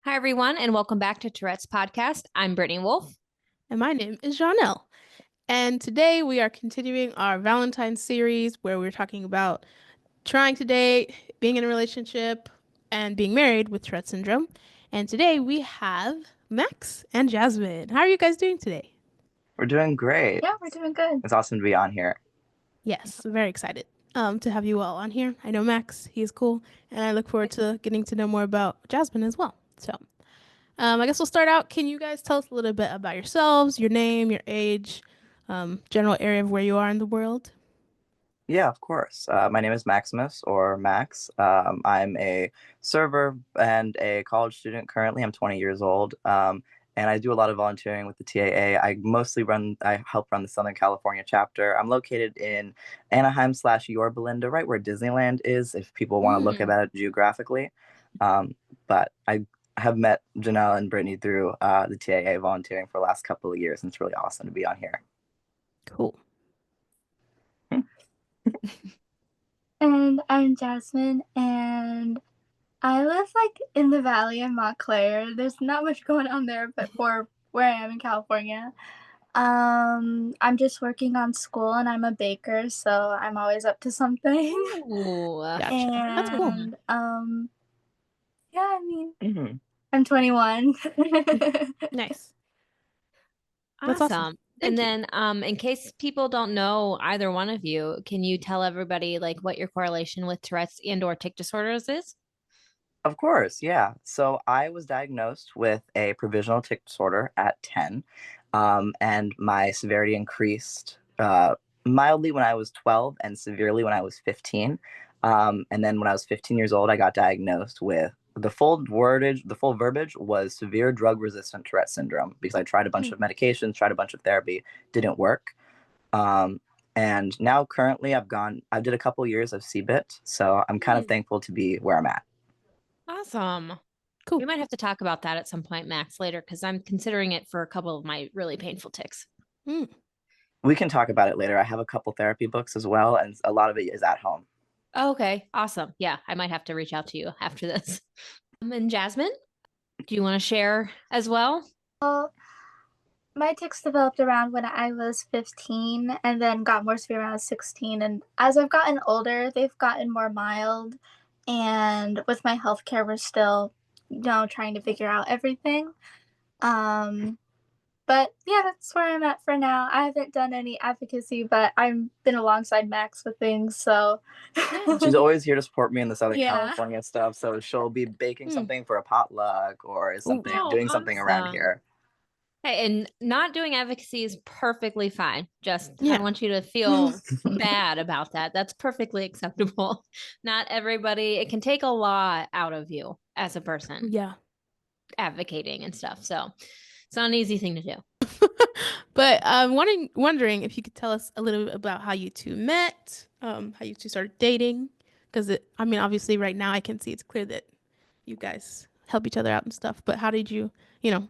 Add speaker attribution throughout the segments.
Speaker 1: Hi, everyone, and welcome back to Tourette's podcast. I'm Brittany Wolf.
Speaker 2: And my name is Janelle. And today we are continuing our Valentine's series where we're talking about trying to date, being in a relationship, and being married with Tourette Syndrome. And today we have Max and Jasmine. How are you guys doing today?
Speaker 3: We're doing great.
Speaker 4: Yeah, we're doing good.
Speaker 3: It's awesome to be on here.
Speaker 2: Yes, very excited to have you all on here. I know Max, he's cool, and I look forward to getting to know more about Jasmine as well. So, I guess we'll start out. Can you guys tell us a little bit about yourselves, your name, your age, general area of where you are in the world?
Speaker 3: Yeah, of course. My name is Maximus or Max. I'm a server and a college student currently. I'm 20 years old. And I do a lot of volunteering with the TAA. I help run the Southern California chapter. I'm located in Anaheim/Yorba Linda, right where Disneyland is, if people want to look at it geographically. But I have met Janelle and Brittany through the TAA volunteering for the last couple of years, and it's really awesome to be on here.
Speaker 2: Cool.
Speaker 4: And I'm Jasmine, and I live in the valley in Montclair. There's not much going on there, but for where I am in California. I'm just working on school, and I'm a baker, so I'm always up to something.
Speaker 1: Ooh,
Speaker 2: Gotcha.
Speaker 4: And
Speaker 2: That's cool.
Speaker 4: yeah, I mean, I'm 21.
Speaker 2: Nice. That's awesome.
Speaker 1: And then, in case people don't know either one of you, can you tell everybody what your correlation with Tourette's and/or tic disorders is?
Speaker 3: Of course, yeah. So I was diagnosed with a provisional tic disorder at 10, and my severity increased mildly when I was 12 and severely when I was 15. And then when I was 15 years old, I got diagnosed with the full verbiage was severe drug-resistant Tourette syndrome because I tried a bunch of medications, tried a bunch of therapy, didn't work. And now currently I did a couple years of CBIT, so I'm kind of thankful to be where I'm at.
Speaker 1: Awesome.
Speaker 2: Cool.
Speaker 1: We might have to talk about that at some point, Max, later, because I'm considering it for a couple of my really painful tics.
Speaker 3: We can talk about it later. I have a couple therapy books as well, and a lot of it is at home.
Speaker 1: Okay, awesome. Yeah, I might have to reach out to you after this. And Jasmine, do you want to share as well?
Speaker 4: Well, my tics developed around when I was 15 and then got more severe when I was 16. And as I've gotten older, they've gotten more mild. And with my healthcare, we're still, trying to figure out everything. But yeah, that's where I'm at for now. I haven't done any advocacy, but I've been alongside Max with things, so.
Speaker 3: She's always here to support me in the Southern California stuff. So she'll be baking something for a potluck or doing something around here.
Speaker 1: Hey, and not doing advocacy is perfectly fine. Just I don't want you to feel bad about that. That's perfectly acceptable. Not everybody, it can take a lot out of you as a person.
Speaker 2: Yeah.
Speaker 1: Advocating and stuff. So it's not an easy thing to do.
Speaker 2: But I'm wondering if you could tell us a little bit about how you two met, how you two started dating. Because obviously right now I can see it's clear that you guys help each other out and stuff. But how did you,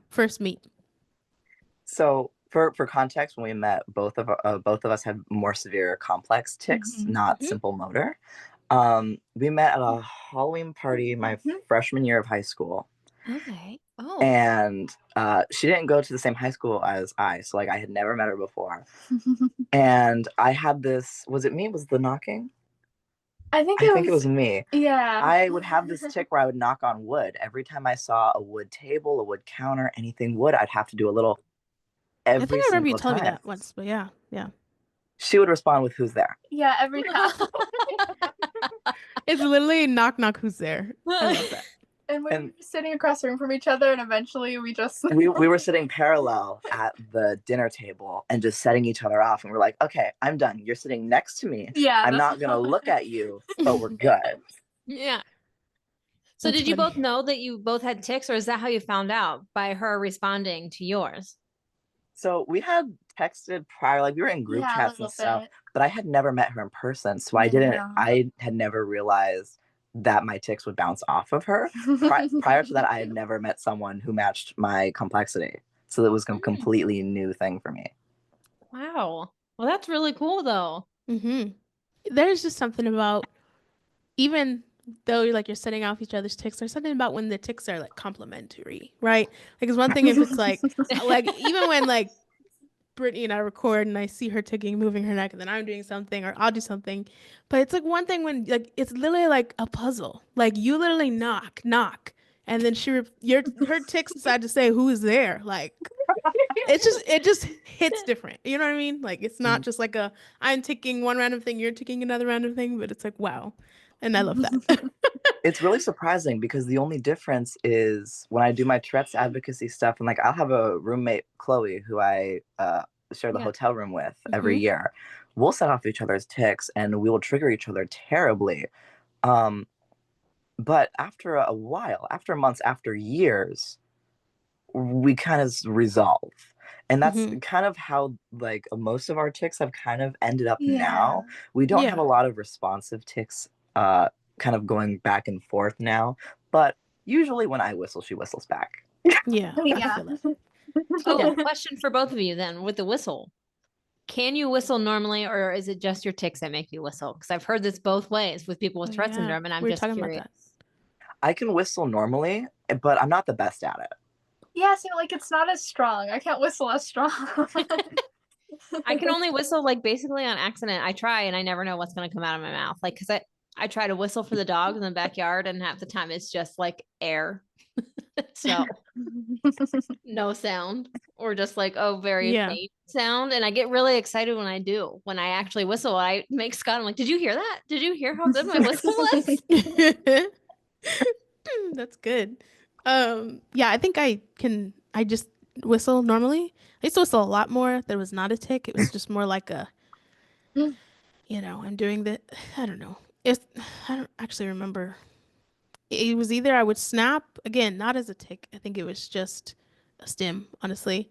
Speaker 2: first meet?
Speaker 3: So for context, when we met, both of us had more severe complex tics, not simple motor. We met at a Halloween party my freshman year of high school.
Speaker 1: Okay. Oh.
Speaker 3: And she didn't go to the same high school as I, so I had never met her before. And I had this. Was it me? Was the knocking?
Speaker 4: I think it
Speaker 3: was me.
Speaker 4: Yeah.
Speaker 3: I would have this tick where I would knock on wood. Every time I saw a wood table, a wood counter, anything wood, I'd have to do a little.
Speaker 2: I think I remember you telling me that once, but yeah.
Speaker 3: She would respond with, "Who's there?"
Speaker 4: Yeah, every time.
Speaker 2: It's literally knock knock. Who's there? I love that.
Speaker 4: And we were sitting across the room from each other, and eventually we just
Speaker 3: we were sitting parallel at the dinner table and just setting each other off, and we're like, "Okay, I'm done. You're sitting next to me.
Speaker 4: Yeah,
Speaker 3: I'm not gonna look at you, but we're good."
Speaker 1: Yeah. So did you both know that you both had tics, or is that how you found out by her responding to yours?
Speaker 3: So we had texted prior, we were in group chats and stuff, but I had never met her in person, so I had never realized that my tics would bounce off of her. Prior to that, I had never met someone who matched my complexity, so it was a completely new thing for me.
Speaker 1: Wow. Well, that's really cool, though.
Speaker 2: There's just something about even though you're setting off each other's ticks, there's something about when the ticks are like complementary, right? Like it's one thing if it's like even when like Brittany and I record and I see her ticking, moving her neck, and then I'm doing something or I'll do something. But it's like one thing when like it's literally like a puzzle. Like you literally knock, and then her ticks decide to say who is there. Like it just hits different. You know what I mean? Like it's not just like I'm ticking one random thing, you're ticking another random thing, but it's like wow. And I love that.
Speaker 3: It's really surprising because the only difference is when I do my Tourette's advocacy stuff, and like I'll have a roommate, Chloe, who I share the hotel room with every year. We'll set off each other's ticks and we will trigger each other terribly. But after a while, after months, after years, we kind of resolve. And that's kind of how like most of our ticks have kind of ended up now. We don't have a lot of responsive ticks kind of going back and forth now, but usually when I whistle, she whistles back.
Speaker 2: Yeah.
Speaker 1: Oh, question for both of you then with the whistle. Can you whistle normally, or is it just your ticks that make you whistle? Because I've heard this both ways with people with Tourette syndrome, and I'm just curious.
Speaker 3: I can whistle normally, but I'm not the best at it.
Speaker 4: Yeah, so like it's not as strong. I can't whistle as strong.
Speaker 1: I can only whistle like basically on accident. I try and I never know what's going to come out of my mouth. Like, because I try to whistle for the dogs in the backyard, and half the time it's just like air. So no sound, or just like very faint sound. And I get really excited when I do. When I actually whistle, I make Scott, I'm like, did you hear that? Did you hear how good my whistle was?
Speaker 2: That's good. Yeah, I think I just whistle normally. I used to whistle a lot more. There was not a tick. It was just more like I'm doing the, I don't know. I don't actually remember. It was either I would snap, again, not as a tick. I think it was just a stim, honestly.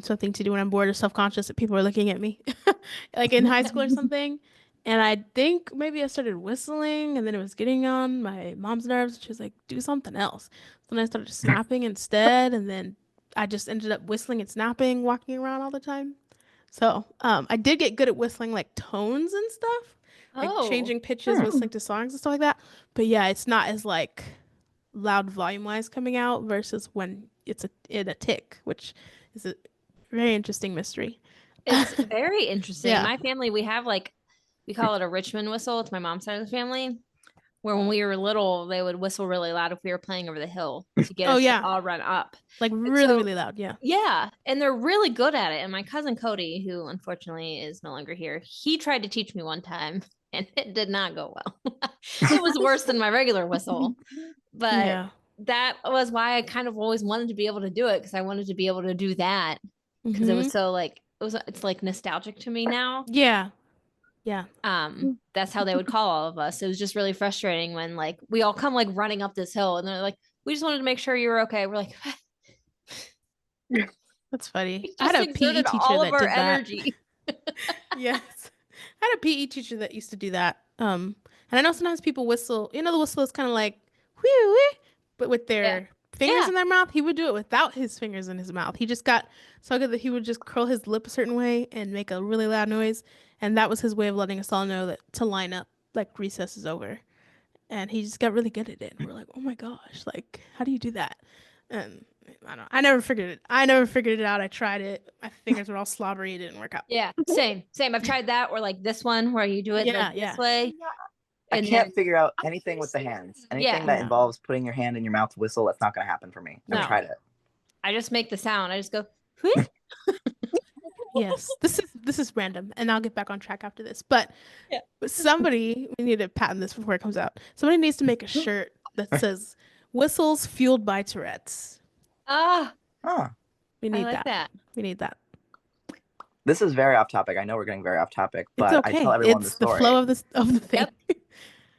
Speaker 2: Something to do when I'm bored or self-conscious that people are looking at me, like in high school or something. And I think maybe I started whistling, and then it was getting on my mom's nerves. She was like, do something else. So then I started snapping instead, and then I just ended up whistling and snapping, walking around all the time. So I did get good at whistling like tones and stuff, like changing pitches, whistling to songs and stuff like that. But yeah, it's not as like loud volume-wise coming out versus when it's in a tick, which is a very interesting mystery.
Speaker 1: It's very interesting. Yeah. My family, we have like, we call it a Richmond whistle. It's my mom's side of the family, where when we were little, they would whistle really loud if we were playing over the hill to get us to all run up.
Speaker 2: Like really loud, yeah.
Speaker 1: Yeah, and they're really good at it. And my cousin Cody, who unfortunately is no longer here, he tried to teach me one time, and it did not go well. It was worse than my regular whistle. But that was why I kind of always wanted to be able to do it, because I wanted to be able to do that, because it was so like, it's like nostalgic to me now.
Speaker 2: Yeah.
Speaker 1: That's how they would call all of us. It was just really frustrating when like we all come like running up this hill, and they're like, we just wanted to make sure you were okay. We're like,
Speaker 2: that's funny. I had a PE teacher that did energy. That. Yes. I had a PE teacher that used to do that. And I know sometimes people whistle, the whistle is kind of like whee, but with their fingers in their mouth. He would do it without his fingers in his mouth. He just got so good that he would just curl his lip a certain way and make a really loud noise. And that was his way of letting us all know that to line up, like recess is over. And he just got really good at it. And we're like, oh my gosh, like, how do you do that? And I never figured it. out. I tried it. My fingers were all slobbery. It didn't work out.
Speaker 1: Yeah, same. I've tried that, or like this one where you do it this way.
Speaker 3: I can't figure out anything with the hands. Anything that involves putting your hand in your mouth to whistle, that's not going to happen for me. I've tried it.
Speaker 1: I just make the sound. I just go,
Speaker 2: yes, this is random, and I'll get back on track after this. But we need to patent this before it comes out. Somebody needs to make a shirt that says "Whistles Fueled by Tourette's." We need that. We need that.
Speaker 3: This is very off topic. I know we're getting very off topic, but
Speaker 2: it's okay.
Speaker 3: I tell everyone the story.
Speaker 2: It's the flow of the thing. Yep.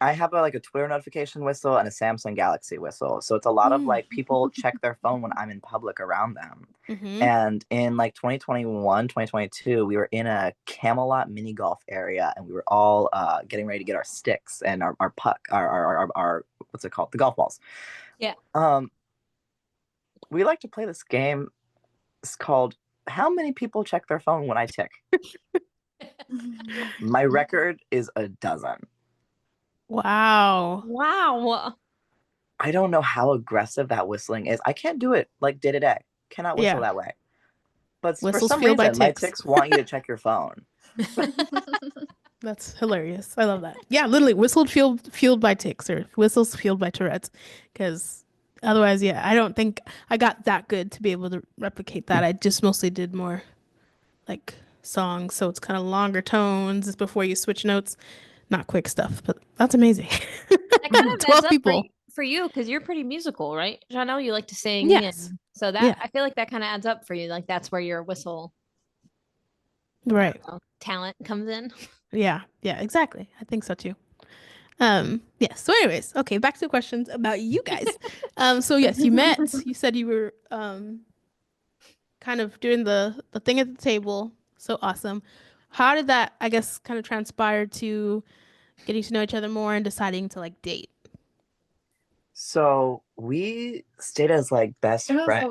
Speaker 3: I have a Twitter notification whistle and a Samsung Galaxy whistle. So it's a lot of like people check their phone when I'm in public around them. And in like 2021, 2022, we were in a Camelot mini golf area, and we were all getting ready to get our sticks and our puck, our what's it called? The golf balls.
Speaker 1: Yeah.
Speaker 3: We like to play this game. It's called How Many People Check Their Phone When I Tick? My record is 12.
Speaker 2: Wow.
Speaker 1: Wow.
Speaker 3: I don't know how aggressive that whistling is. I can't do it like day to day. Cannot whistle that way. But for
Speaker 2: Whistles
Speaker 3: some
Speaker 2: fueled by
Speaker 3: reason, my
Speaker 2: ticks.
Speaker 3: ticks want you to check your phone.
Speaker 2: That's hilarious. I love that. Yeah, literally fueled by ticks or whistles fueled by Tourette's. Because otherwise, yeah, I don't think I got that good to be able to replicate that. I just mostly did more like songs, so it's kind of longer tones before you switch notes, not quick stuff. But that's amazing.
Speaker 1: That kind of
Speaker 2: 12
Speaker 1: adds up
Speaker 2: people.
Speaker 1: for you because you're pretty musical, right? Janelle, you like to sing.
Speaker 2: Yes.
Speaker 1: And so that
Speaker 2: Yeah.
Speaker 1: I feel like that kind of adds up for you. Like that's where your whistle
Speaker 2: Right.
Speaker 1: talent comes in.
Speaker 2: Yeah. Yeah, exactly. I think so too. Yeah. So anyways, okay, back to the questions about you guys. So yes, you met, you said you were kind of doing the thing at the table. So awesome. How did that, I guess, kind of transpire to getting to know each other more and deciding to like date?
Speaker 3: So we stayed as like best
Speaker 4: It was a
Speaker 3: friends.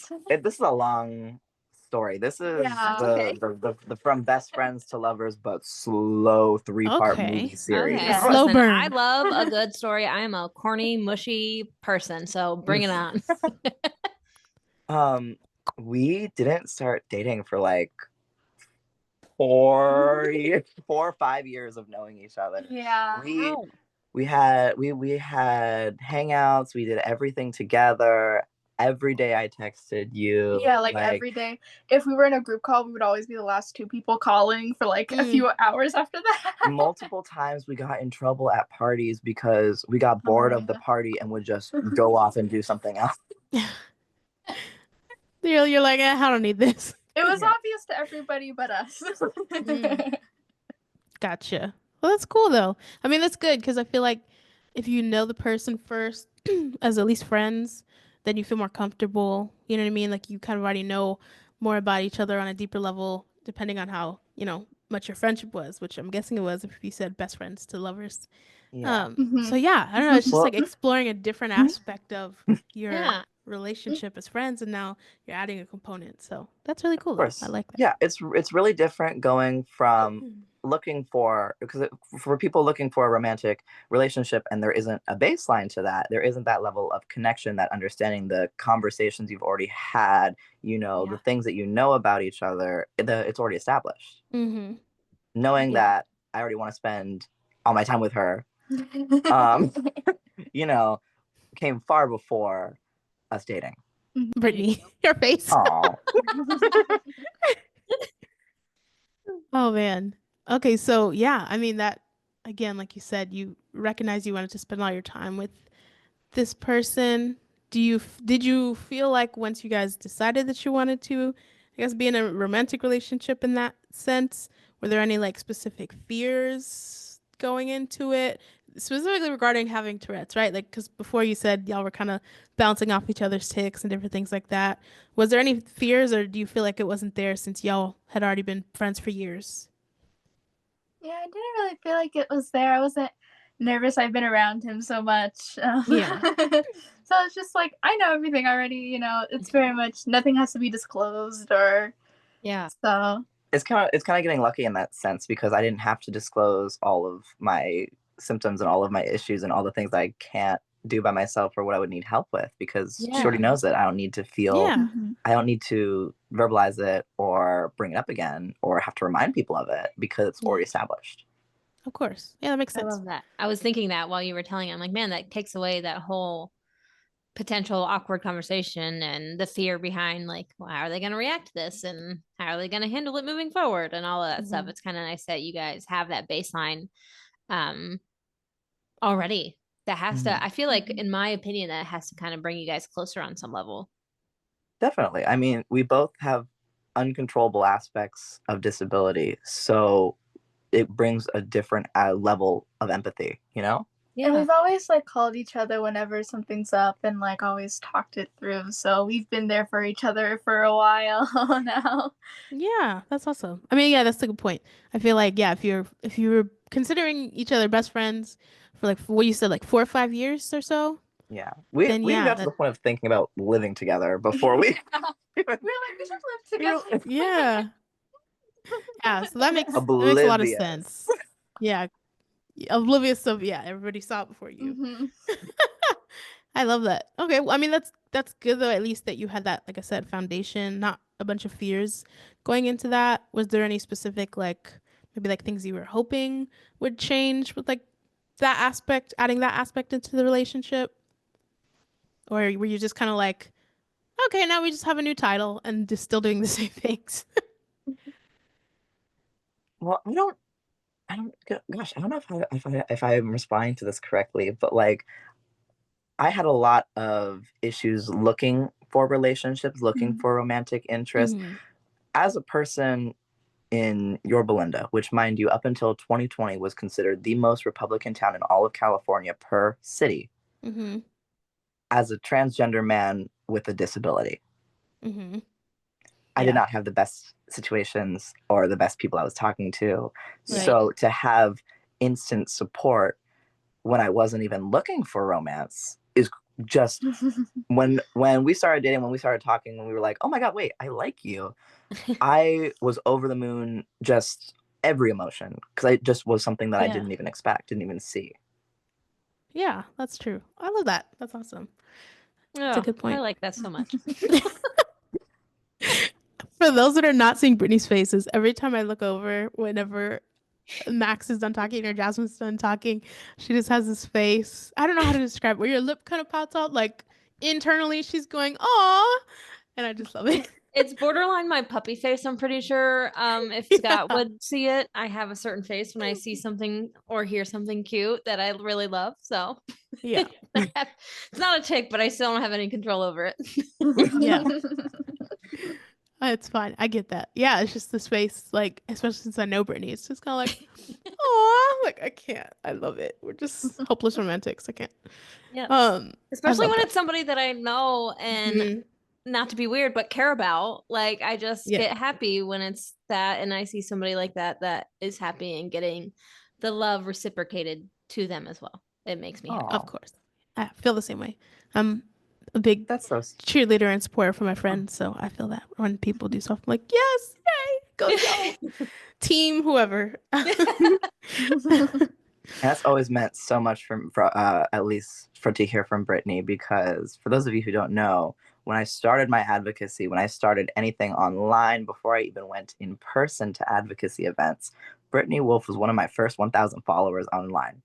Speaker 4: lot.
Speaker 3: This is a long story. This is
Speaker 4: Yeah.
Speaker 3: the from best friends to lovers, but slow 3-part movie
Speaker 2: Okay.
Speaker 3: series.
Speaker 1: Okay.
Speaker 4: Yeah.
Speaker 2: Slow
Speaker 1: Listen, I
Speaker 2: burn.
Speaker 1: love a good story. I am a corny, mushy person, so bring it on.
Speaker 3: We didn't start dating for like 4 or 5 years of knowing each other.
Speaker 4: Yeah.
Speaker 3: We had hangouts, we did everything together. Every day I texted you.
Speaker 4: Yeah, like every day. If we were in a group call, we would always be the last two people calling for like a few hours after that.
Speaker 3: Multiple times we got in trouble at parties because we got bored of the party and would just go off and do something else.
Speaker 2: You're like, I don't need this.
Speaker 4: It was obvious to everybody but us.
Speaker 2: Gotcha. Well, that's cool though. I mean, that's good because I feel like if you know the person first, as at least friends, then you feel more comfortable. You know what I mean? Like you kind of already know more about each other on a deeper level, depending on how, much your friendship was, which I'm guessing it was if you said best friends to lovers.
Speaker 3: Yeah.
Speaker 2: So yeah, I don't know. It's just
Speaker 3: Well-
Speaker 2: like exploring a different aspect of your
Speaker 1: Yeah.
Speaker 2: relationship as friends, and now you're adding a component. So that's really cool.
Speaker 3: Of course.
Speaker 2: I like that.
Speaker 3: Yeah, it's really different going from looking for for people looking for a romantic relationship and there isn't a baseline to that. There isn't that level of connection, that understanding, the conversations you've already had, the things that you know about each other, it's already established.
Speaker 2: Mm-hmm.
Speaker 3: Knowing that I already want to spend all my time with her, came far before us dating.
Speaker 2: Brittany, your face.
Speaker 3: Oh.
Speaker 2: Oh man. Okay, so yeah, I mean that again, like you said, you recognize you wanted to spend all your time with this person. Did you feel like once you guys decided that you wanted to, I guess, be in a romantic relationship in that sense, were there any like specific fears going into it? Specifically regarding having Tourette's, right? Like, because before you said y'all were kind of bouncing off each other's tics and different things like that. Was there any fears, or do you feel like it wasn't there since y'all had already been friends for years?
Speaker 4: Yeah, I didn't really feel like it was there. I wasn't nervous. I've been around him so much.
Speaker 2: Yeah.
Speaker 4: So it's just like, I know everything already, it's very much, nothing has to be disclosed or, so.
Speaker 3: It's kind of getting lucky in that sense because I didn't have to disclose all of my symptoms and all of my issues and all the things that I can't do by myself or what I would need help with because she already knows it. I don't need to feel, I don't need to verbalize it or bring it up again or have to remind people of it because it's already established.
Speaker 2: Of course. Yeah, that makes
Speaker 1: I
Speaker 2: sense.
Speaker 1: love that. I was thinking that while you were telling it, I'm like, man, that takes away that whole potential awkward conversation and the fear behind like, well, how are they going to react to this and how are they going to handle it moving forward and all of that stuff. It's kind of nice that you guys have that baseline already. That has to, I feel like, in my opinion, that has to kind of bring you guys closer on some level.
Speaker 3: Definitely. I mean, we both have uncontrollable aspects of disability, so it brings a different level of empathy,
Speaker 4: And we've always like called each other whenever something's up and like always talked it through. So we've been there for each other for a while now.
Speaker 2: Yeah, that's awesome. I mean, yeah, that's a good point. I feel like, yeah, if you were considering each other best friends for like what you said, like 4 or 5 years or so.
Speaker 3: Yeah, we got to the point of thinking about living together before we.
Speaker 4: We're like, we should live together.
Speaker 2: Yeah. Yeah, so that makes a lot of sense. Yeah. oblivious of, everybody saw it before you.
Speaker 4: Mm-hmm.
Speaker 2: I love that. Okay, well, I mean, that's good though, at least that you had that, like I said, foundation, not a bunch of fears going into that. Was there any specific, like, maybe like things you were hoping would change with like that aspect, adding that aspect into the relationship? Or were you just kind of like, okay, now we just have a new title and just still doing the same things?
Speaker 3: Well, gosh, I don't know if I'm responding to this correctly, but like I had a lot of issues looking for relationships, looking for romantic interest.
Speaker 2: Mm-hmm.
Speaker 3: As a person in Yorba Linda, which, mind you, up until 2020 was considered the most Republican town in all of California per city,
Speaker 2: Mm-hmm.
Speaker 3: as a transgender man with a disability,
Speaker 2: Mm-hmm.
Speaker 3: I did not have the best situations or the best people I was talking to.
Speaker 2: Right.
Speaker 3: So to have instant support when I wasn't even looking for romance is just when we started dating, when we started talking, when we were like, oh my God, wait, I like you. I was over the moon, just every emotion, because it just was something that I didn't even expect, didn't even see.
Speaker 2: Yeah, that's true. I love that. That's awesome. That's a good point.
Speaker 1: I like that so much.
Speaker 2: For those that are not seeing Brittany's faces, every time I look over, whenever Max is done talking or Jasmine's done talking, she just has this face. I don't know how to describe it, where your lip kind of pops out, like internally she's going, "Aw," and I just love it.
Speaker 1: It's borderline my puppy face, I'm pretty sure. If Scott would see it, I have a certain face when I see something or hear something cute that I really love. So
Speaker 2: Yeah.
Speaker 1: It's not a tick, but I still don't have any control over it.
Speaker 2: Yeah. It's fine. I get that. Yeah, it's just this face, like, especially since I know Brittany, it's just kind of like, aw, like I can't. I love it. We're just hopeless romantics. I can't.
Speaker 1: Yeah. Especially when
Speaker 2: that.
Speaker 1: it's somebody that I know and not to be weird, but care about. Like I just get happy when it's that, and I see somebody like that is happy and getting the love reciprocated to them as well. It makes me happy.
Speaker 2: Of course. I feel the same way. I'm a big cheerleader and supporter for my friends, so I feel that when people do stuff, I'm like, yes, yay, go y'all. Team whoever.
Speaker 3: That's always meant so much from at least to hear from Brittany, because for those of you who don't know, when I started my advocacy, when I started anything online, before I even went in person to advocacy events, Brittany Wolf was one of my first 1,000 followers online.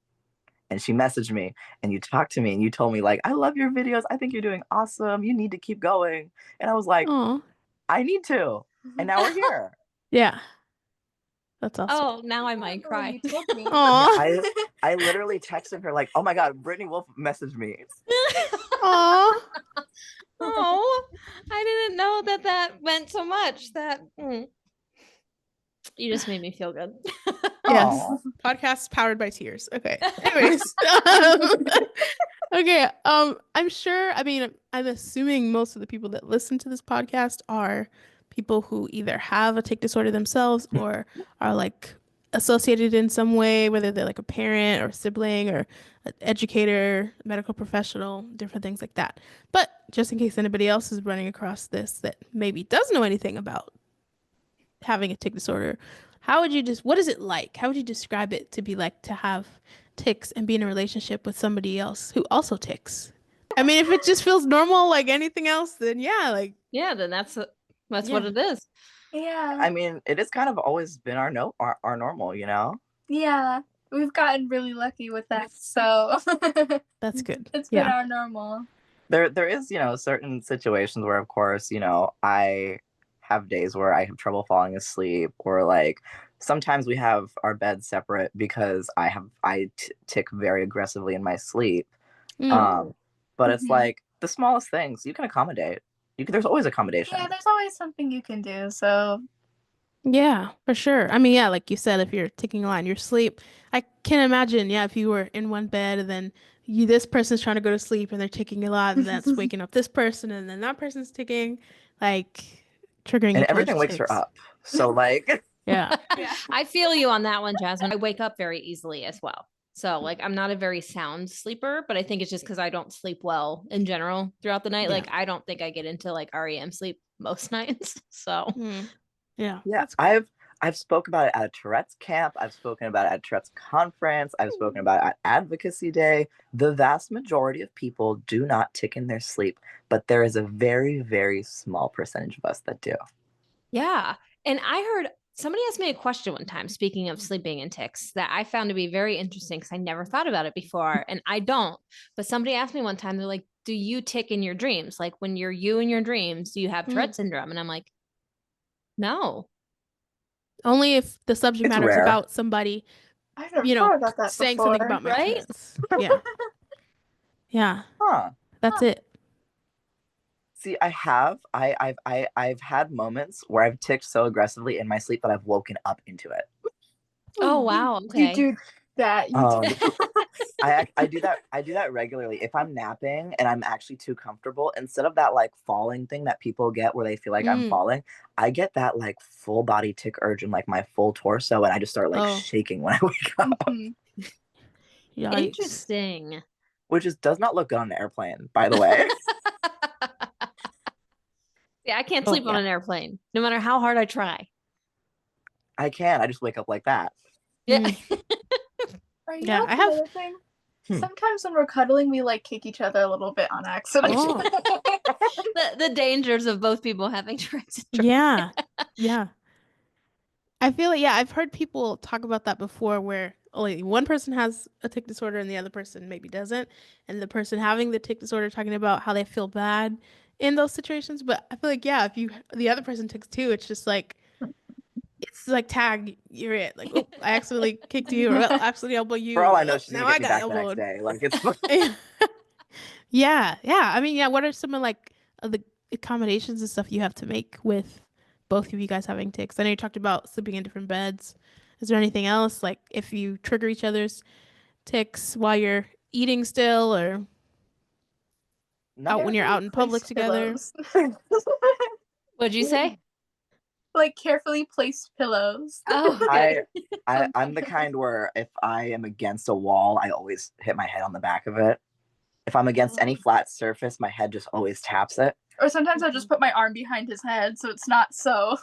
Speaker 3: And she messaged me and you talked to me and you told me, like, I love your videos. I think you're doing awesome. You need to keep going. And I was like, I need to. And now we're here.
Speaker 2: Yeah. That's awesome.
Speaker 1: Oh, now I might cry.
Speaker 3: I literally texted her like, oh my God, Brittany Wolf messaged me.
Speaker 2: Oh,
Speaker 1: I didn't know that meant so much. You just made me feel good.
Speaker 2: Yes. Podcast powered by tears. Okay. Anyways. Okay. I'm sure, I mean, I'm assuming most of the people that listen to this podcast are people who either have a tic disorder themselves or are like associated in some way, whether they're like a parent or a sibling or an educator, medical professional, different things like that. But just in case anybody else is running across this that maybe does know anything about having a tic disorder, what is it like? How would you describe it to be like to have tics and be in a relationship with somebody else who also tics? I mean, if it just feels normal like anything else, then
Speaker 1: then that's what it is.
Speaker 4: Yeah.
Speaker 3: I mean, it has kind of always been our normal, you know?
Speaker 4: Yeah. We've gotten really lucky with that. So
Speaker 2: that's good.
Speaker 4: It's been our normal.
Speaker 3: There is, certain situations where, of course, I have days where I have trouble falling asleep, or like sometimes we have our beds separate because I tick very aggressively in my sleep. But it's like the smallest things you can accommodate. There's always accommodation.
Speaker 4: Yeah, there's always something you can do. So
Speaker 2: yeah, for sure. I mean, yeah, like you said, if you're ticking a lot in your sleep, I can imagine, if you were in one bed and then this person's trying to go to sleep and they're ticking a lot, and that's waking up this person, and then that person's ticking, like triggering.
Speaker 3: And everything wakes her up. So like,
Speaker 2: yeah.
Speaker 1: I feel you on that one, Jasmine. I wake up very easily as well. So like, I'm not a very sound sleeper, but I think it's just because I don't sleep well in general throughout the night. Like, I don't think I get into like REM sleep most nights. So
Speaker 3: yeah, I've spoken about it at a Tourette's camp. I've spoken about it at Tourette's conference. I've spoken about it at Advocacy Day. The vast majority of people do not tick in their sleep, but there is a very, very small percentage of us that do.
Speaker 1: Yeah. And I heard somebody asked me a question one time, speaking of sleeping and tics, that I found to be very interesting because I never thought about it before. And I don't. But somebody asked me one time, they're like, do you tick in your dreams? Like when you're you in your dreams, do you have Tourette syndrome? And I'm like, no.
Speaker 2: Only if the subject
Speaker 3: It's
Speaker 2: matter is
Speaker 3: rare.
Speaker 2: about somebody,
Speaker 4: I've never
Speaker 2: you know,
Speaker 4: thought about that
Speaker 2: saying
Speaker 4: before.
Speaker 2: something about my
Speaker 1: Right?
Speaker 2: parents. Yeah. Yeah.
Speaker 3: Huh.
Speaker 2: That's it.
Speaker 3: See, I've had moments where I've ticked so aggressively in my sleep that I've woken up into it.
Speaker 1: Oh, wow. Okay.
Speaker 4: You do that.
Speaker 3: I do that regularly. If I'm napping and I'm actually too comfortable, instead of that like falling thing that people get where they feel like I'm falling, I get that like full body tick urge in like my full torso, and I just start like shaking when I wake up.
Speaker 2: Yikes.
Speaker 1: Interesting.
Speaker 3: Which does not look good on an airplane, by the way.
Speaker 1: Yeah, I can't sleep on an airplane, no matter how hard I try.
Speaker 3: I can. I just wake up like that.
Speaker 1: Yeah.
Speaker 2: Yeah, I have.
Speaker 4: Thing? Sometimes when we're cuddling, we like kick each other a little bit on accident.
Speaker 1: The dangers of both people having Tourette syndrome.
Speaker 2: Yeah. Yeah. I feel like, I've heard people talk about that before where only one person has a tic disorder and the other person maybe doesn't. And the person having the tic disorder talking about how they feel bad in those situations. But I feel like, if the other person tics too, it's just like, it's like tag, you're it. Like, oh, I accidentally kicked you or accidentally elbowed you.
Speaker 3: For all I know, she's
Speaker 2: now
Speaker 3: gonna
Speaker 2: I
Speaker 3: get
Speaker 2: got
Speaker 3: me back
Speaker 2: elbowed.
Speaker 3: the next day. Like it's
Speaker 2: Yeah. I mean, what are some of like the accommodations and stuff you have to make with both of you guys having tics? I know you talked about sleeping in different beds. Is there anything else, like if you trigger each other's tics while you're eating still, or when you're out in public together?
Speaker 1: What'd you say?
Speaker 4: Like carefully placed pillows.
Speaker 1: Oh, okay.
Speaker 3: I'm the kind where if I am against a wall, I always hit my head on the back of it. If I'm against any flat surface, my head just always taps it.
Speaker 4: Or sometimes I just put my arm behind his head so it's not so.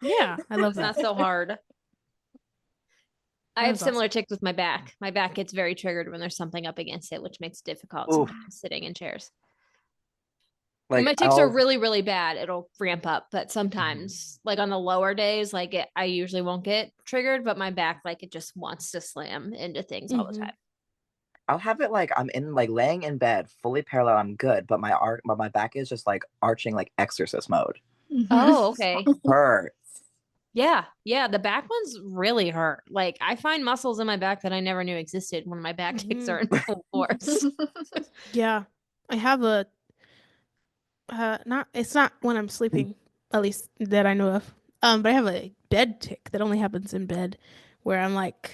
Speaker 2: Yeah, I love that.
Speaker 1: It's not so hard. I have similar tics with my back. My back gets very triggered when there's something up against it, which makes it difficult sometimes sitting in chairs. Like, when my tics are really, really bad, it'll ramp up. But sometimes, like on the lower days, like I usually won't get triggered, but my back, like it just wants to slam into things all the time.
Speaker 3: I'll have it like I'm in like laying in bed, fully parallel. I'm good, but my back is just like arching, like exorcist mode.
Speaker 1: Oh, okay.
Speaker 3: Hurts.
Speaker 1: Yeah. The back ones really hurt. Like I find muscles in my back that I never knew existed when my back tics are in full force.
Speaker 2: Yeah, I have a. It's not when I'm sleeping, at least that I know of. But I have a bed tic that only happens in bed, where I'm like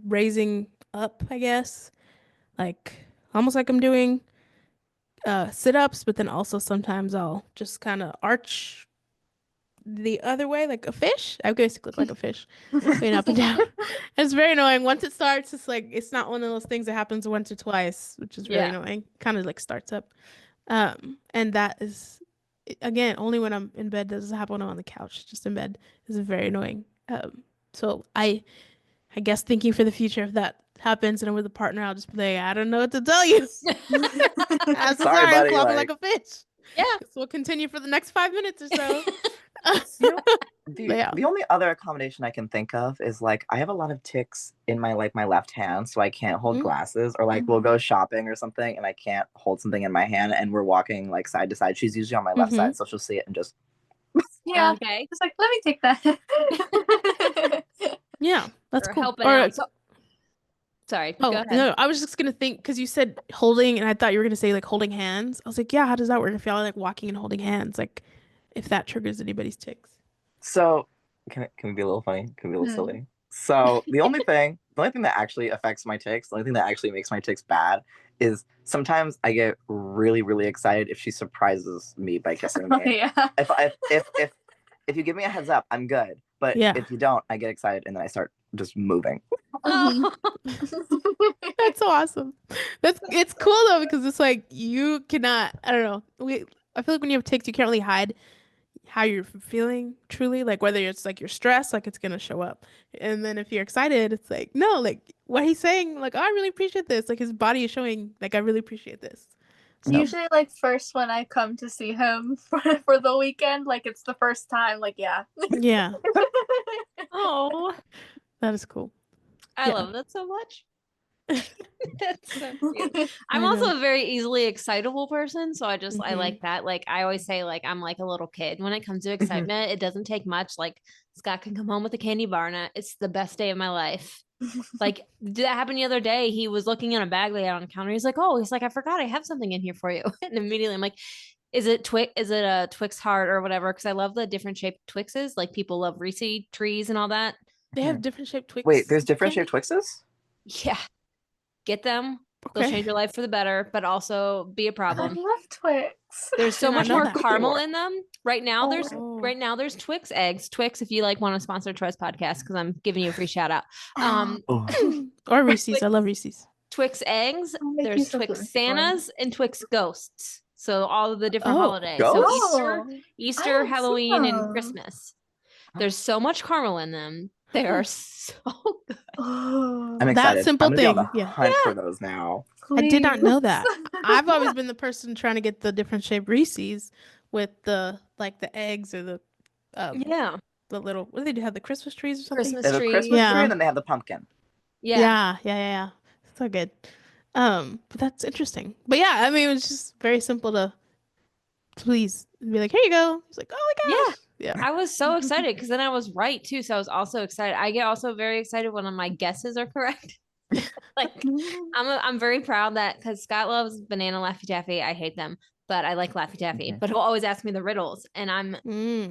Speaker 2: raising up, I guess, like almost like I'm doing sit-ups, but then also sometimes I'll just kind of arch the other way like a fish. I basically look like a fish going up and down. It's very annoying. Once it starts, it's like it's not one of those things that happens once or twice, which is really annoying. Kind of like starts up. And that is, again, only when I'm in bed. Does it happen when I'm on the couch? Just in bed is very annoying. So I guess thinking for the future, if that happens and I'm with a partner, I'll just be like, I don't know what to tell you. I'm so sorry, I'm flopping like a fish. Yeah. So we'll continue for the next 5 minutes or so.
Speaker 3: The only other accommodation I can think of is like I have a lot of tics in my left hand, so I can't hold glasses, or like we'll go shopping or something and I can't hold something in my hand and we're walking like side to side. She's usually on my left side, so she'll see it and just
Speaker 1: okay.
Speaker 4: It's like, let me take that.
Speaker 2: Yeah, that's cool.
Speaker 1: Helping out. Sorry.
Speaker 2: Oh,
Speaker 1: go ahead.
Speaker 2: No, I was just gonna think because you said holding, and I thought you were gonna say like holding hands. I was like, yeah, how does that work if y'all are like walking and holding hands? Like, if that triggers anybody's tics.
Speaker 3: So can we be a little funny? Can we be a little silly? So the only thing that actually affects my tics, the only thing that actually makes my tics bad is sometimes I get really, really excited if she surprises me by kissing me. If you give me a heads up, I'm good. But if you don't, I get excited and then I start just moving.
Speaker 2: Oh. That's so awesome. It's cool though, because it's like you cannot, I don't know. I feel like when you have tics, you can't really hide how you're feeling truly, like whether it's like you're stressed, like it's gonna show up. And then if you're excited, it's like, no, like what he's saying, like, oh, I really appreciate this. Like his body is showing, like, I really appreciate this. So
Speaker 4: Usually, like, first when I come to see him for the weekend, like, it's the first time, like, yeah.
Speaker 2: yeah,
Speaker 1: Oh,
Speaker 2: that is cool.
Speaker 1: I
Speaker 2: Yeah.
Speaker 1: love that so much. That's so cute.
Speaker 2: I
Speaker 1: I'm
Speaker 2: know.
Speaker 1: also a very easily excitable person, so I
Speaker 2: Mhm.
Speaker 1: like that. Like I always say, like I'm like a little kid when it comes to excitement. It doesn't take much. Like Scott can come home with a candy bar, and it's the best day of my life. Like did that happen the other day? He was looking in a bag laid out on the counter. He's like, "Oh, he's like, I forgot I have something in here for you." And immediately I'm like, "Is it Twix? Is it a Twix heart or whatever?" Because I love the different shaped Twixes. Like people love Reese trees and all that.
Speaker 2: They have different shaped Twix.
Speaker 3: Wait, there's different
Speaker 2: candy?
Speaker 3: shaped Twixes?
Speaker 1: Yeah, get them. They'll
Speaker 2: Okay.
Speaker 1: change your life for the better, but also be a
Speaker 4: I
Speaker 1: problem.
Speaker 4: love Twix.
Speaker 1: There's so
Speaker 2: Did not
Speaker 1: much
Speaker 2: know
Speaker 1: more
Speaker 2: that.
Speaker 1: caramel in them. Right now,
Speaker 2: Oh.
Speaker 1: there's Twix eggs. Twix, if you like want to sponsor Troy's podcast, because I'm giving you a free shout out.
Speaker 3: Oh.
Speaker 2: Or Reese's. I love Reese's.
Speaker 1: Twix eggs.
Speaker 4: I'll make you
Speaker 1: There's
Speaker 4: something
Speaker 1: Twix
Speaker 4: fun.
Speaker 1: Santas and Twix ghosts. So all of the different
Speaker 2: Oh.
Speaker 1: holidays. So
Speaker 3: Ghosts?
Speaker 4: I
Speaker 1: Easter,
Speaker 4: don't see
Speaker 1: Halloween, and
Speaker 4: them.
Speaker 1: Christmas. There's so much caramel in them. They are so good.
Speaker 4: Oh,
Speaker 3: I'm excited.
Speaker 2: simple
Speaker 3: I'm gonna be on
Speaker 2: thing,
Speaker 3: the
Speaker 2: yeah.
Speaker 3: hunt for those now.
Speaker 2: I did not know
Speaker 4: please.
Speaker 2: that. I've always been the person trying to get the different shaped Reese's with the like the eggs or the
Speaker 1: Yeah.
Speaker 2: the little, what do they do, have the Christmas trees or something?
Speaker 1: Christmas
Speaker 3: They have a
Speaker 1: tree.
Speaker 3: Christmas
Speaker 2: Yeah.
Speaker 3: tree and then they have the pumpkin.
Speaker 2: Yeah. So good. But that's interesting. But yeah, I mean, it was just very simple to please be like, here you go. He's like, oh my gosh. Yeah.
Speaker 1: I was so excited because then I was right too. So I was also excited. I get also very excited when my guesses are correct. Like I'm very proud that because Scott loves banana Laffy Taffy. I hate them, but I like Laffy Taffy. But he'll always ask me the riddles, and I'm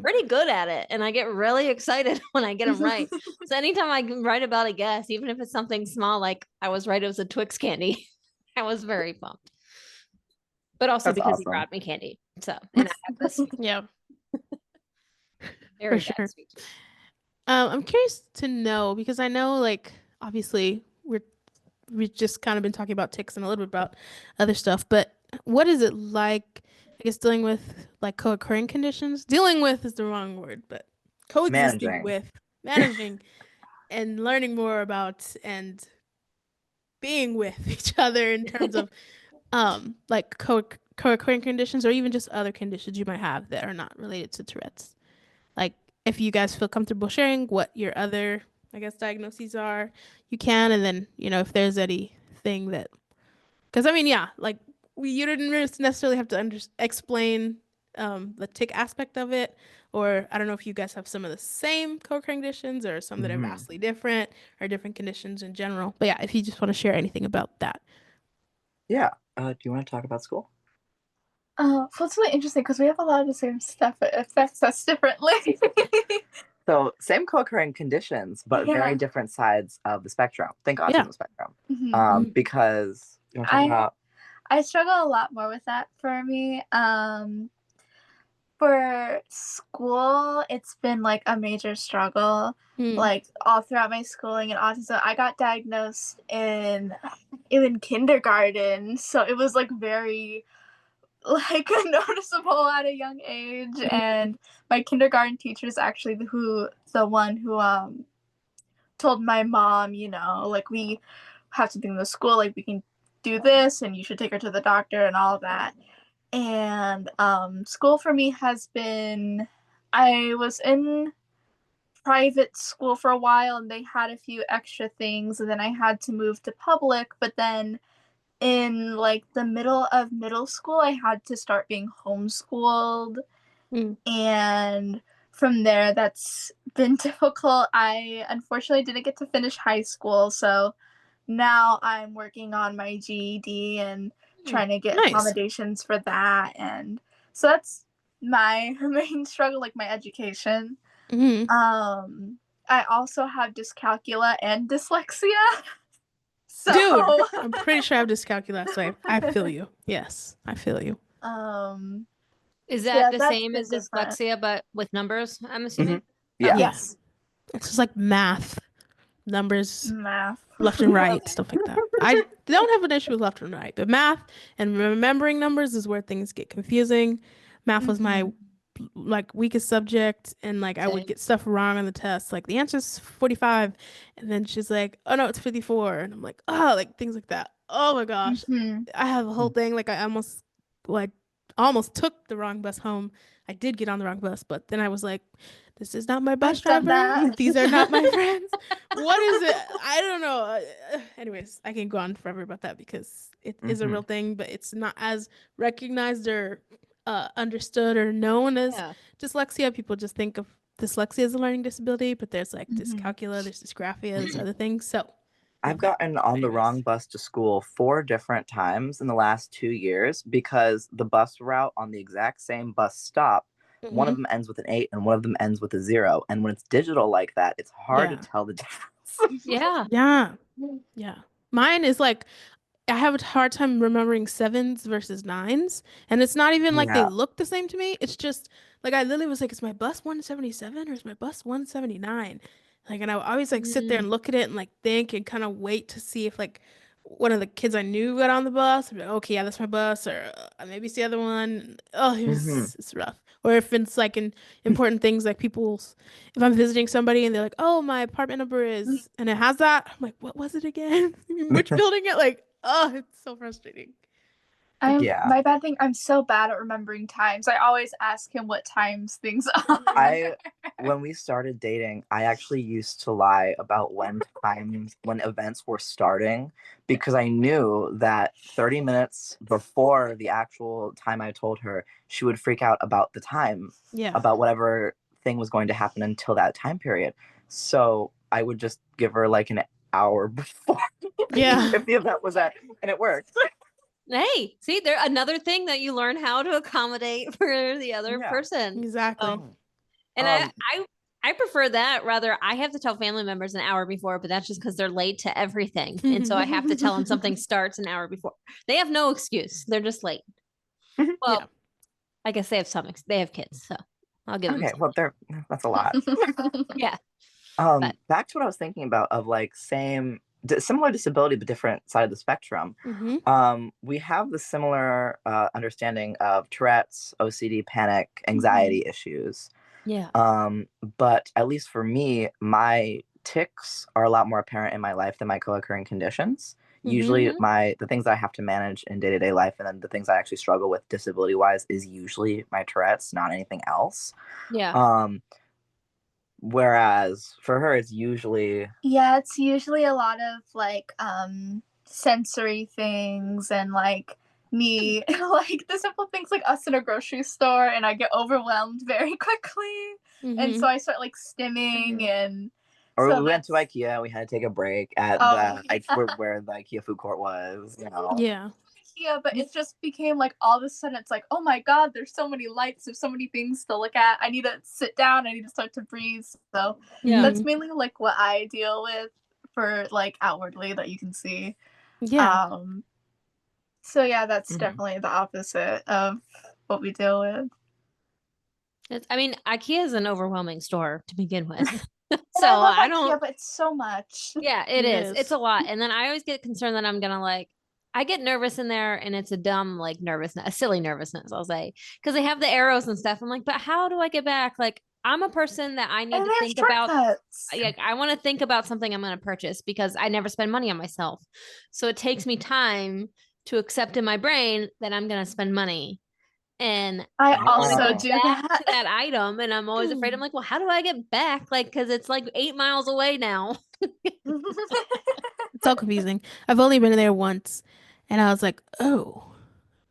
Speaker 1: pretty good at it. And I get really excited when I get them right. So anytime I can write about a guess, even if it's something small, like I was right, it was a Twix candy. I was very pumped. But also
Speaker 3: That's
Speaker 1: because
Speaker 3: awesome.
Speaker 1: he brought me candy. So and I have this
Speaker 2: Yeah.
Speaker 1: very
Speaker 2: For
Speaker 1: bad
Speaker 2: sure.
Speaker 1: sweet tooth.
Speaker 2: I'm curious to know because I know, like, obviously we've just kind of been talking about ticks and a little bit about other stuff, but what is it like, I guess, dealing with like co-occurring conditions? Dealing with is the wrong word, but coexisting with, managing, and learning more about and being with each other in terms of like co-occurring conditions or even just other conditions you might have that are not related to Tourette's. Like, if you guys feel comfortable sharing what your other, I guess, diagnoses are, you can. And then, if there's anything that, because I mean, yeah, like you didn't necessarily have to explain the tick aspect of it. Or I don't know if you guys have some of the same co-occurring conditions or some that are vastly different or different conditions in general. But yeah, if you just want to share anything about that.
Speaker 3: Yeah. Do you want to talk about school?
Speaker 4: So it's really interesting because we have a lot of the same stuff. It affects us differently.
Speaker 3: So same co-occurring conditions, but very different sides of the spectrum. Think autism spectrum. Because you want to talk about...
Speaker 4: I struggle a lot more with that for me. For school, it's been like a major struggle. Like all throughout my schooling and autism, I got diagnosed in kindergarten, so it was like very like noticeable at a young age. And my kindergarten teacher is actually the one who told my mom, like, we have something in the school, like we can do this and you should take her to the doctor and all of that. And school for me has been, I was in private school for a while and they had a few extra things, and then I had to move to public, but then in like the middle of middle school I had to start being homeschooled. And from there that's been difficult. I unfortunately didn't get to finish high school, so now I'm working on my GED and trying to get accommodations for that. And so that's my main struggle, like my education. I also have dyscalculia and dyslexia. So...
Speaker 2: Dude, I'm pretty sure I have dyscalculia, so I feel you. Yes, I feel you.
Speaker 1: Is that the same as dyslexia, but with numbers, I'm assuming?
Speaker 3: Yeah.
Speaker 2: Yes. It's just like math. Numbers, left and right, stuff like that. I don't have an issue with left and right, but math and remembering numbers is where things get confusing. Math was my like weakest subject, and like I would
Speaker 1: Same.
Speaker 2: get stuff wrong on the test. Like the answer's 45, and then she's like, "Oh no, it's 54," and I'm like, "Oh," like things like that. Oh my gosh,
Speaker 4: Hmm.
Speaker 2: I have a whole thing. Like I like almost took the wrong bus home. I did get on the wrong bus, but then I was like, "This is not my bus
Speaker 4: I've done
Speaker 2: driver.
Speaker 4: that.
Speaker 2: These are not my friends. What is it? I don't know." Anyways, I can go on forever about that because it is a real thing, but it's not as recognized or understood or known as
Speaker 1: Yeah.
Speaker 2: dyslexia. People just think of dyslexia as a learning disability, but there's like
Speaker 4: Mhm.
Speaker 2: dyscalculia, there's dysgraphia, there's other things. So,
Speaker 3: I've gotten on the wrong bus to school 4 different times in the last 2 years because the bus route on the exact same bus stop, one of them ends with an 8 and one of them ends with a 0. And when it's digital like that, it's hard to
Speaker 2: Yeah.
Speaker 3: tell the difference.
Speaker 1: Yeah.
Speaker 2: Yeah. Yeah. Mine is like I have a hard time remembering sevens versus nines. And it's not even like they
Speaker 3: Yeah.
Speaker 2: look the same to me. It's just like I literally was like, is my bus 177 or is my bus 179? Like, and I would always like sit there and look at it and like think and kind of wait to see if like one of the kids I knew got on the bus. I'd be like, okay, yeah, that's my bus, or maybe it's the other one. Oh, it's rough. Or if it's like in important things like people's, if I'm visiting somebody and they're like, oh, my apartment number is, and it has that, I'm like, what was it again? Which building it? Like, oh, it's so frustrating.
Speaker 3: Yeah.
Speaker 4: My bad thing, I'm so bad at remembering times. I always ask him what times things are.
Speaker 3: When we started dating, I actually used to lie about when events were starting because I knew that 30 minutes before the actual time I told her, she would freak out about the time,
Speaker 2: Yeah.
Speaker 3: about whatever thing was going to happen until that time period. So I would just give her like an hour before
Speaker 2: Yeah.
Speaker 3: if the event was at, and it worked.
Speaker 1: Hey, see, there another thing that you learn how to accommodate for the other
Speaker 3: Yeah.
Speaker 1: person.
Speaker 2: Exactly.
Speaker 1: And I prefer that rather. I have to tell family members an hour before, but that's just because they're late to everything, and so I have to tell them something starts an hour before. They have no excuse; they're just late. Well,
Speaker 2: Yeah.
Speaker 1: I guess they have they have kids, so I'll give them.
Speaker 3: Okay,
Speaker 1: Some.
Speaker 3: well, that's a lot.
Speaker 1: Yeah.
Speaker 3: Back to what I was thinking about of like similar disability but different side of the spectrum. We have the similar understanding of Tourette's, OCD, panic, anxiety issues.
Speaker 1: Yeah.
Speaker 3: But at least for me, my tics are a lot more apparent in my life than my co-occurring conditions. Usually the things that I have to manage in day-to-day life and then the things I actually struggle with disability wise is usually my Tourette's, not anything else.
Speaker 1: Yeah.
Speaker 3: Whereas for her, it's usually
Speaker 4: it's usually a lot of like sensory things and like me like the simple things like us in a grocery store and I get overwhelmed very quickly and so I start like stimming and
Speaker 3: or
Speaker 4: so
Speaker 3: we went to IKEA and we had to take a break at where the IKEA food court was, you know.
Speaker 2: Yeah.
Speaker 4: Yeah, but it just became like all of a sudden it's like, oh my god, there's so many lights, there's so many things to look at. I need to sit down, I need to start to breathe. So that's mainly like what I deal with for like outwardly that you can see.
Speaker 2: Yeah.
Speaker 4: So yeah, that's definitely the opposite of what we deal with.
Speaker 1: I mean, IKEA is an overwhelming store to begin with.
Speaker 4: So I don't. IKEA, but it's so much.
Speaker 1: Yeah, it is. It's a lot, and then I always get concerned that I'm gonna like. I get nervous in there, and it's a dumb like nervousness, a silly nervousness. I'll say because they have the arrows and stuff. I'm like, but how do I get back? Like, I'm a person that I need to think about. Like, I want to think about something I'm going to purchase because I never spend money on myself. So it takes me time to accept in my brain that I'm going to spend money. And
Speaker 4: I also do
Speaker 1: that item, and I'm always afraid. I'm like, well, how do I get back? Like, because it's like 8 miles away now.
Speaker 2: It's all confusing. I've only been there once, and I was like, oh,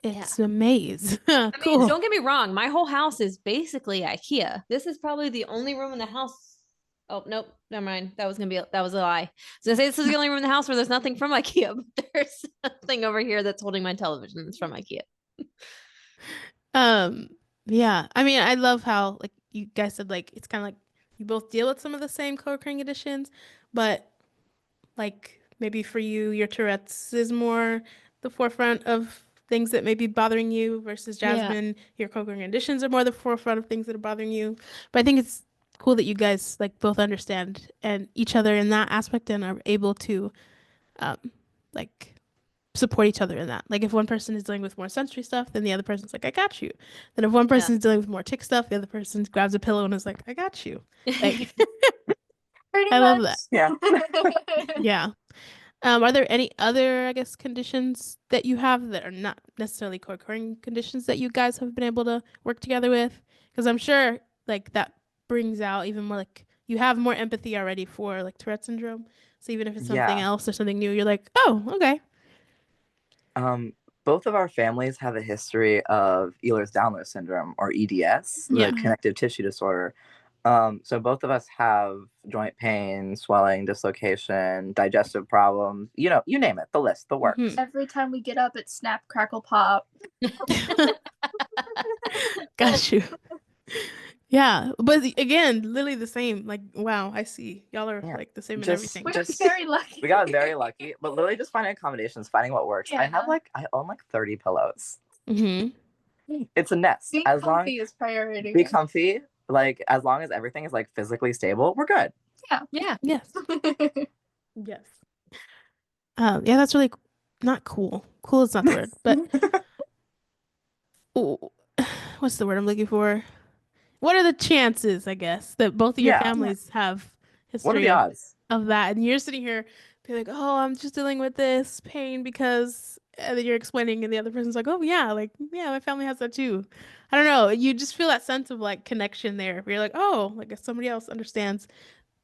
Speaker 2: it's a maze. Cool.
Speaker 1: I mean, don't get me wrong. My whole house is basically IKEA. This is probably the only room in the house. Oh, nope. Never mind. That was a lie. I was going to say this is the only room in the house where there's nothing from IKEA, but there's something over here that's holding my television that's from IKEA.
Speaker 2: Yeah. I mean, I love how like you guys said like it's kind of like you both deal with some of the same co-occurring conditions, but like maybe for you, your Tourette's is more the forefront of things that may be bothering you versus Jasmine, your co-occurring conditions are more the forefront of things that are bothering you. But I think it's cool that you guys like both understand and each other in that aspect and are able to like support each other in that. Like if one person is dealing with more sensory stuff, then the other person's like, I got you. Then if one person is dealing with more tick stuff, the other person grabs a pillow and is like, I got you. Like, I love that.
Speaker 3: Yeah.
Speaker 2: Yeah. Are there any other, I guess, conditions that you have that are not necessarily co-occurring conditions that you guys have been able to work together with? Because I'm sure like that brings out even more like you have more empathy already for like Tourette syndrome. So even if it's something else or something new, you're like, oh, okay.
Speaker 3: Both of our families have a history of Ehlers-Danlos syndrome, or EDS, the connective tissue disorder. So both of us have joint pain, swelling, dislocation, digestive problems. You know, you name it. The list, the works.
Speaker 4: Every time we get up, it's snap, crackle, pop.
Speaker 2: Got you. Yeah, but again, literally the same. Like, wow, I see. Y'all are like the same in everything.
Speaker 4: We got very lucky.
Speaker 3: We got very lucky, but literally just finding accommodations, finding what works. Yeah. I own like 30 pillows. It's a nest.
Speaker 4: Being comfy is priority.
Speaker 3: Be comfy. Like, as long as everything is like physically stable, we're good.
Speaker 2: Yeah. Yes. Yes. Yeah, that's really not cool. Cool is not the word, but what's the word I'm looking for? What are the chances, I guess, that both of your families have history
Speaker 3: what are the odds
Speaker 2: of that? And you're sitting here being like, oh, I'm just dealing with this pain because, and then you're explaining, and the other person's like, oh, yeah, like, yeah, my family has that too. I don't know. You just feel that sense of like connection there. You're like, oh, like if somebody else understands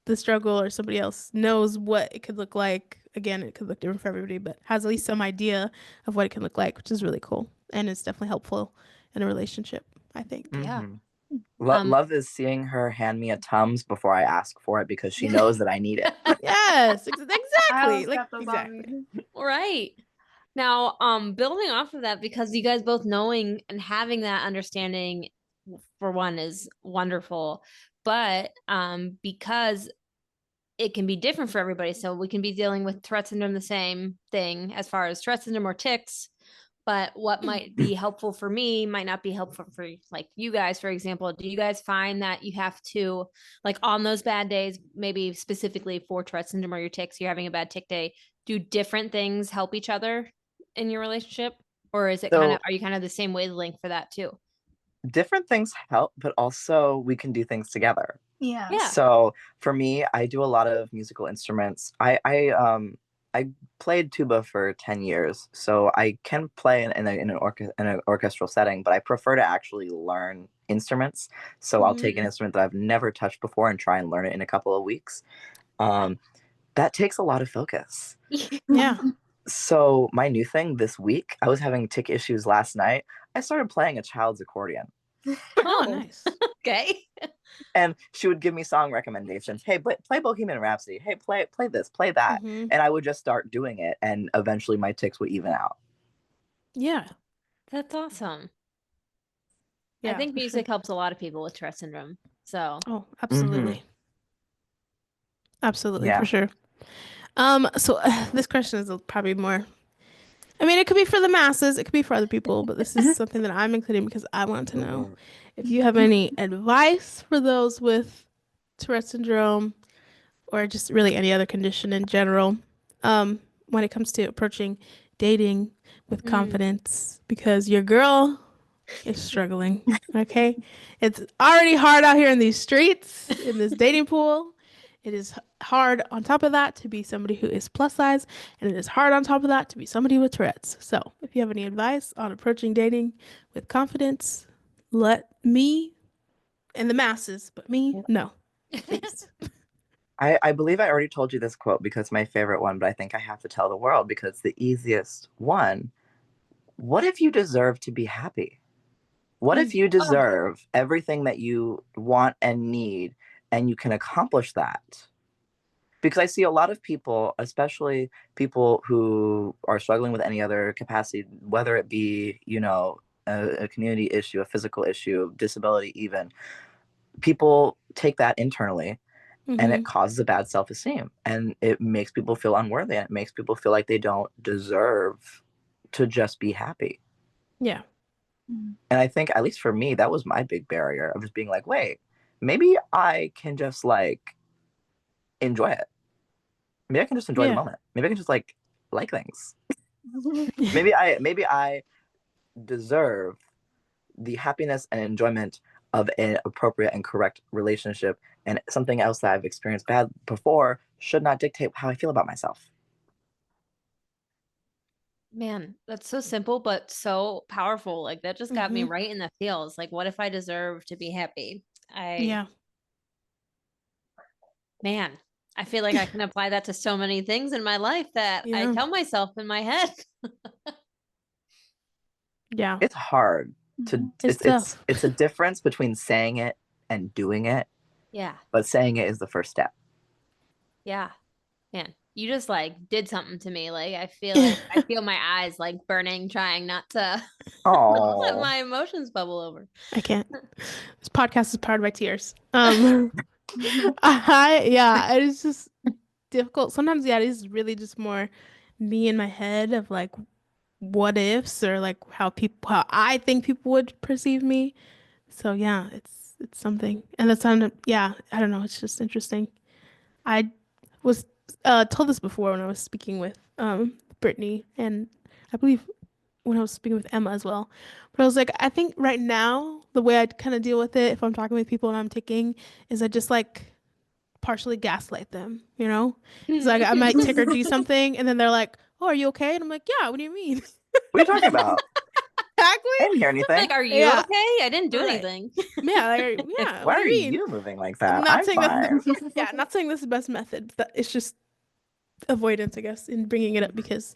Speaker 2: the struggle or somebody else knows what it could look like. Again, it could look different for everybody, but has at least some idea of what it can look like, which is really cool. And it's definitely helpful in a relationship, I think.
Speaker 1: Yeah.
Speaker 3: Love is seeing her hand me a Tums before I ask for it because she knows that I need it.
Speaker 2: Yes, exactly. Like, exactly.
Speaker 1: Right. Now, building off of that, because you guys both knowing and having that understanding, for one, is wonderful. But because it can be different for everybody, so we can be dealing with Tourette syndrome, the same thing as far as Tourette syndrome or tics. But what might be helpful for me might not be helpful for like you guys, for example. Do you guys find that you have to, like on those bad days, maybe specifically for Tourette syndrome or your tics, you're having a bad tic day, do different things help each other in your relationship? Or is it are you kind of the same wavelength for that too?
Speaker 3: Different things help, but also we can do things together.
Speaker 4: Yeah.
Speaker 3: So for me, I do a lot of musical instruments. I played tuba for 10 years, so I can play in an orchestral setting, but I prefer to actually learn instruments. So I'll take an instrument that I've never touched before and try and learn it in a couple of weeks. That takes a lot of focus.
Speaker 2: Yeah.
Speaker 3: So my new thing this week, I was having tic issues last night. I started playing a child's accordion.
Speaker 2: Oh, nice.
Speaker 1: Okay.
Speaker 3: And she would give me song recommendations. Hey, play Bohemian Rhapsody. Hey, play this, play that. And I would just start doing it, and eventually my tics would even out.
Speaker 2: Yeah.
Speaker 1: That's awesome.
Speaker 2: Yeah,
Speaker 1: I think music helps a lot of people with Tourette syndrome. So.
Speaker 2: Oh, absolutely. Absolutely,
Speaker 3: Yeah.
Speaker 2: for sure. So this question is probably more, I mean, it could be for the masses, it could be for other people, but this is something that I'm including because I want to know if you have any advice for those with Tourette syndrome or just really any other condition in general, when it comes to approaching dating with confidence, because your girl is struggling. Okay. It's already hard out here in these streets, in this dating pool. It is hard on top of that to be somebody who is plus size, and it is hard on top of that to be somebody with Tourette's. So if you have any advice on approaching dating with confidence, let me and the masses, but me, know, please.
Speaker 3: I believe I already told you this quote because it's my favorite one, but I think I have to tell the world because it's the easiest one. What if you deserve to be happy? What if you deserve everything that you want and need, and you can accomplish that? Because I see a lot of people, especially people who are struggling with any other capacity, whether it be, a community issue, a physical issue, disability even, people take that internally and it causes a bad self-esteem, and it makes people feel unworthy, and it makes people feel like they don't deserve to just be happy.
Speaker 2: Yeah.
Speaker 3: And I think, at least for me, that was my big barrier of just being like, wait, maybe I can just like enjoy it. Maybe I can just enjoy the moment. Maybe I can just like things. Maybe I deserve the happiness and enjoyment of an appropriate and correct relationship, and something else that I've experienced bad before should not dictate how I feel about myself.
Speaker 1: Man, that's so simple but so powerful. Like that just got me right in the feels. Like, what if I deserve to be happy?
Speaker 2: Yeah.
Speaker 1: Man, I feel like I can apply that to so many things in my life that I
Speaker 2: Yeah.
Speaker 1: tell myself in my head.
Speaker 2: Yeah.
Speaker 3: It's hard to
Speaker 2: It's tough.
Speaker 3: it's a difference between saying it and doing it,
Speaker 1: Yeah.
Speaker 3: but saying it is the first step.
Speaker 1: Yeah. Man, you just like did something to me. Like I feel my eyes like burning, trying not to let
Speaker 3: Oh,
Speaker 1: my emotions bubble over.
Speaker 2: I can't. This podcast is powered by tears. It's just difficult. Sometimes, it is really just more me in my head of like what ifs or like how I think people would perceive me. So yeah, it's something. And that's kind of, I don't know, it's just interesting. I was told this before when I was speaking with Brittany, and I believe when I was speaking with Emma as well. But I was like, I think right now the way I'd kind of deal with it if I'm talking with people and I'm taking is I just like partially gaslight them, you know? It's like I might tick or do something, and then they're like, "Oh, are you okay?" And I'm like, "Yeah, what do you mean?"
Speaker 3: what are you talking about?
Speaker 2: Exactly.
Speaker 3: I didn't hear anything.
Speaker 1: Like, are you
Speaker 2: Yeah.
Speaker 1: okay? I didn't do
Speaker 2: Right.
Speaker 1: anything.
Speaker 2: Yeah,
Speaker 3: Why
Speaker 2: what do
Speaker 3: are
Speaker 2: you mean?
Speaker 3: you moving like that?
Speaker 2: I'm not
Speaker 3: I'm
Speaker 2: saying
Speaker 3: fine.
Speaker 2: not saying this is the best method. But it's just avoidance, I guess, in bringing it up because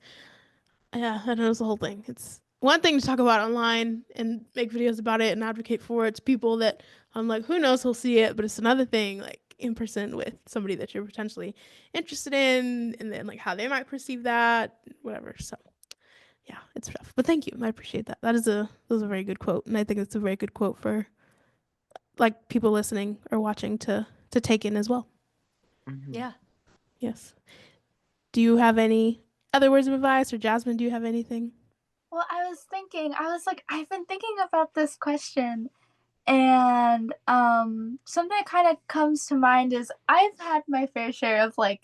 Speaker 2: I don't know, it's the whole thing. It's one thing to talk about online and make videos about it and advocate for it to people that I'm like, who knows who'll see it, but it's another thing like in person with somebody that you're potentially interested in and then like how they might perceive that, whatever. So yeah, it's tough. But thank you. I appreciate that. That was a very good quote. And I think it's a very good quote for like people listening or watching to take in as well.
Speaker 1: Yeah.
Speaker 2: Yes. Do you have any other words of advice, or Jasmine, do you have anything?
Speaker 4: Well, I've been thinking about this question, and something that kind of comes to mind is I've had my fair share of like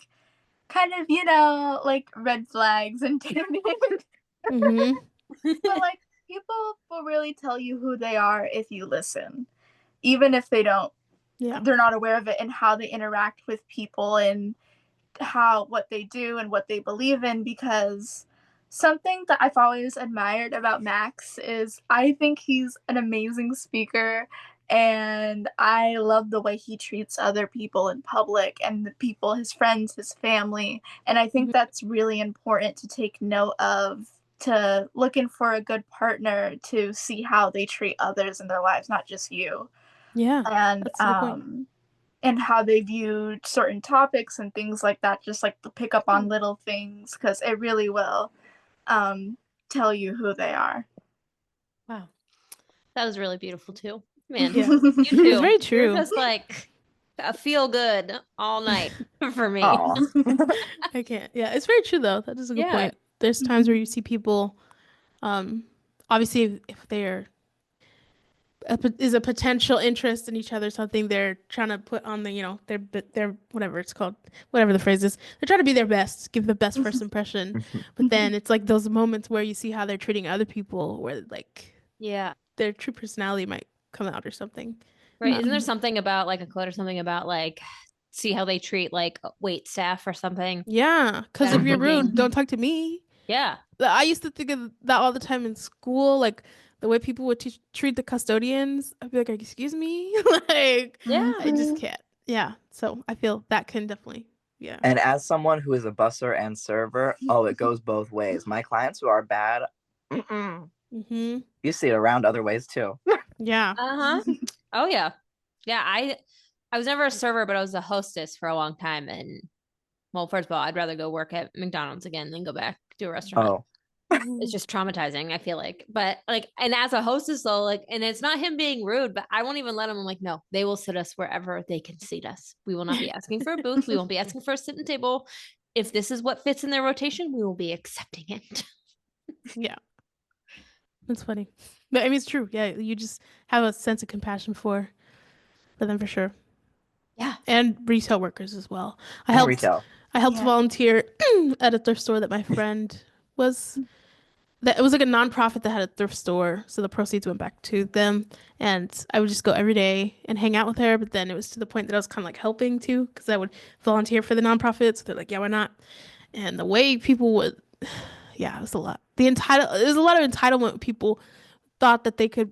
Speaker 4: kind of, like red flags and
Speaker 2: Mm-hmm.
Speaker 4: but like people will really tell you who they are if you listen, even if they're not aware of it, and how they interact with people and what they do and what they believe in. Because something that I've always admired about Max is I think he's an amazing speaker, and I love the way he treats other people in public and the people, his friends, his family. And I think that's really important to take note of, to looking for a good partner, to see how they treat others in their lives, not just you.
Speaker 2: Yeah.
Speaker 4: And
Speaker 2: That's the point.
Speaker 4: and how they view certain topics and things like that, just like to pick up on little things, because it really will tell you who they are.
Speaker 1: Wow. That was really beautiful too. Man,
Speaker 2: Yeah.
Speaker 1: you too.
Speaker 2: It's very true.
Speaker 1: You're just like a feel good all night for me.
Speaker 2: I can't. Yeah, it's very true though. That is a good point. There's times where you see people, obviously if they're is a potential interest in each other, something they're trying to put on the, their whatever it's called, whatever the phrase is. They're trying to be their best, give the best first impression. But then it's like those moments where you see how they're treating other people, where like their true personality might come out or something.
Speaker 1: Right. Isn't there something about like a quote or something about like see how they treat like wait staff or something?
Speaker 2: Yeah, because if you're rude, don't talk to me.
Speaker 1: Yeah.
Speaker 2: I used to think of that all the time in school, like the way people would treat the custodians. I'd be like, excuse me? Like, I just can't. Yeah. So I feel that can definitely,
Speaker 3: And as someone who is a busser and server, it goes both ways. My clients who are bad, you see it around other ways too.
Speaker 2: Yeah.
Speaker 1: Oh yeah. Yeah. I was never a server, but I was a hostess for a long time. And well, first of all, I'd rather go work at McDonald's again than go back to a restaurant. It's just traumatizing, I feel like. But like, and as a hostess though, like, and it's not him being rude, but I won't even let him. I'm like, no, they will sit us wherever they can seat us. We will not be asking for a booth. We won't be asking for a sitting table. If this is what fits in their rotation, we will be accepting it.
Speaker 2: Yeah. That's funny. But I mean, it's true. Yeah. You just have a sense of compassion for them for sure.
Speaker 1: Yeah.
Speaker 2: And retail workers as well. I helped volunteer at a thrift store that my friend was that it was like a nonprofit that had a thrift store, so the proceeds went back to them. And I would just go every day and hang out with her. But then it was to the point that I was kind of like helping too, because I would volunteer for the nonprofit. So they're like, yeah, why not? And the way people would, yeah, it was a lot. There's a lot of entitlement. People thought that they could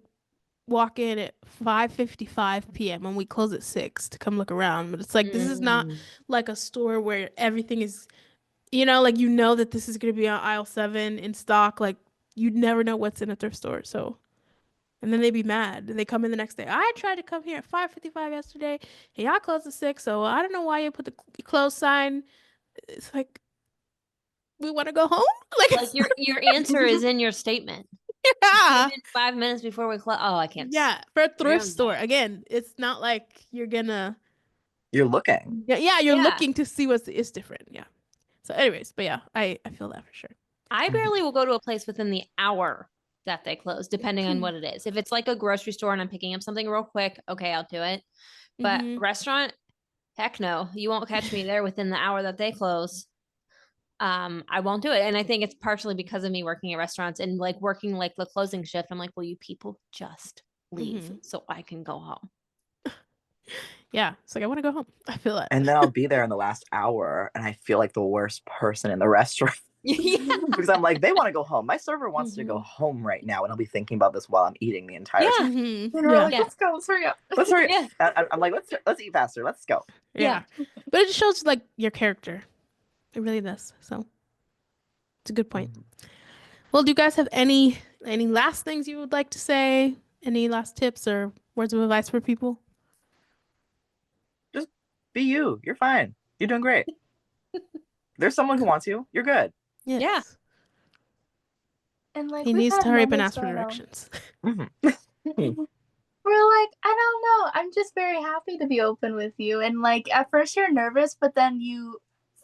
Speaker 2: walk in at 5:55 p.m. and we close at 6 to come look around. But it's like, this is not like a store where everything is, like, that this is going to be on aisle 7 in stock. Like, you'd never know what's in a thrift store. So, and then they'd be mad. And they come in the next day. I tried to come here at 5:55 yesterday and y'all closed at 6. So I don't know why you put the close sign. It's like, we want to go home.
Speaker 1: Like your answer is in your statement.
Speaker 2: Yeah.
Speaker 1: Even 5 minutes before we close. Oh, I can't.
Speaker 2: Yeah. For a thrift store. Again, it's not like you're looking. Yeah, you're looking to see what is different. Yeah. So anyways, but yeah, I feel that for sure.
Speaker 1: I barely will go to a place within the hour that they close, depending on what it is. If it's like a grocery store and I'm picking up something real quick, okay, I'll do it. But restaurant, heck no. You won't catch me there within the hour that they close. I won't do it. And I think it's partially because of me working at restaurants and like working like the closing shift. I'm like, will you people just leave so I can go home?
Speaker 2: Yeah. It's like, I want to go home. I feel that.
Speaker 3: And then I'll be there in the last hour and I feel like the worst person in the restaurant. Because I'm like, they want to go home. My server wants to go home right now. And I'll be thinking about this while I'm eating the entire time. And we're like, let's go. Let's hurry up. Let's hurry up. I'm like, let's eat faster. Let's go.
Speaker 2: Yeah. But it just shows like your character. It really does. So it's a good point. Well, do you guys have any last things you would like to say? Any last tips or words of advice for people?
Speaker 3: Just be you. You're fine. You're doing great. There's someone who wants you. You're good.
Speaker 2: Yes.
Speaker 1: Yeah.
Speaker 4: And like
Speaker 2: he needs to hurry up and ask for directions.
Speaker 4: We're like, I don't know. I'm just very happy to be open with you. And like at first you're nervous, but then you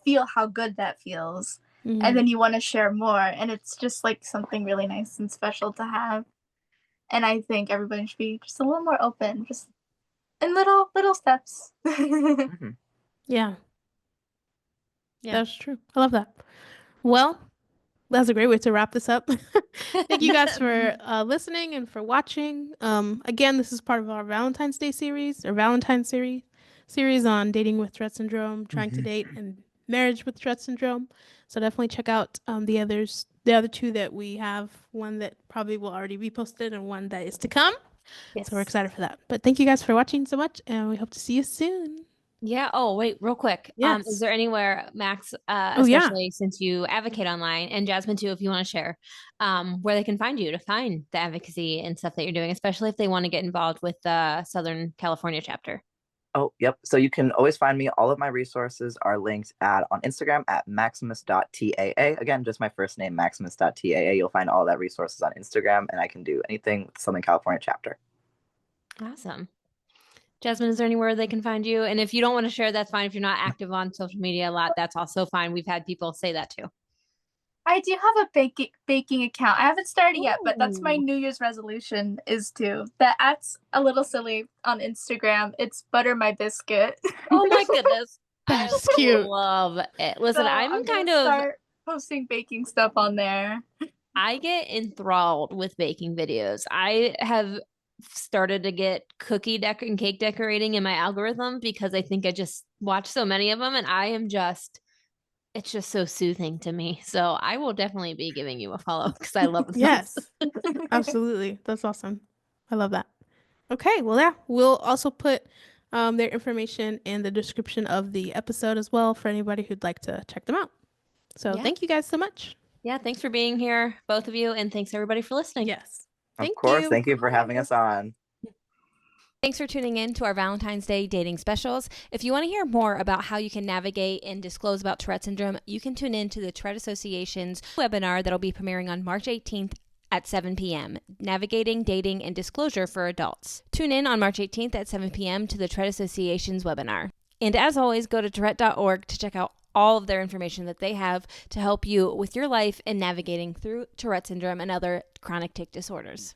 Speaker 4: feel how good that feels. And then you want to share more. And it's just like something really nice and special to have. And I think everybody should be just a little more open, just in little steps.
Speaker 2: Yeah. That's true. I love that. Well, that's a great way to wrap this up. Thank you guys for listening and for watching. Again, this is part of our Valentine's Day series or Valentine's series on dating with Tourette Syndrome, trying to date, and marriage with Tourette Syndrome. So definitely check out the other two that we have. One that probably will already be posted and one that is to come. Yes. So we're excited for that. But thank you guys for watching so much, and we hope to see you soon.
Speaker 1: Yeah. Oh, wait, real quick.
Speaker 2: Yes.
Speaker 1: Is there anywhere, Max, especially since you advocate online, and Jasmine too, if you want to share, where they can find you to find the advocacy and stuff that you're doing, especially if they want to get involved with the Southern California chapter?
Speaker 3: Oh, yep. So you can always find me. All of my resources are linked on Instagram at maximus.taa. Again, just my first name, maximus.taa. You'll find all that resources on Instagram, and I can do anything with Southern California chapter.
Speaker 1: Awesome. Jasmine, is there anywhere they can find you? And if you don't want to share, that's fine. If you're not active on social media a lot, that's also fine. We've had people say that too.
Speaker 4: I do have a baking account. I haven't started yet, but that's my New Year's resolution is to. That's a little silly on Instagram. It's Butter My Biscuit.
Speaker 1: Oh my goodness.
Speaker 2: That's cute.
Speaker 1: Love it. Listen,
Speaker 4: So
Speaker 1: I'm kind
Speaker 4: gonna
Speaker 1: of
Speaker 4: start posting baking stuff on there.
Speaker 1: I get enthralled with baking videos. I have started to get cookie and cake decorating in my algorithm because I think I just watch so many of them, and it's just so soothing to me. So I will definitely be giving you a follow because I love them.
Speaker 2: Yes, absolutely. That's awesome. I love that. Okay, well, yeah, we'll also put their information in the description of the episode as well for anybody who'd like to check them out. So thank you guys so much.
Speaker 1: Yeah, thanks for being here, both of you, and thanks everybody for listening.
Speaker 2: Yes.
Speaker 3: Of course. Thank you for having us on.
Speaker 1: Thanks for tuning in to our Valentine's Day dating specials. If you want to hear more about how you can navigate and disclose about Tourette Syndrome, you can tune in to the Tourette Association's webinar that'll be premiering on March 18th at 7 p.m., Navigating, Dating, and Disclosure for Adults. Tune in on March 18th at 7 p.m. to the Tourette Association's webinar. And as always, go to Tourette.org to check out all of their information that they have to help you with your life and navigating through Tourette Syndrome and other chronic tic disorders.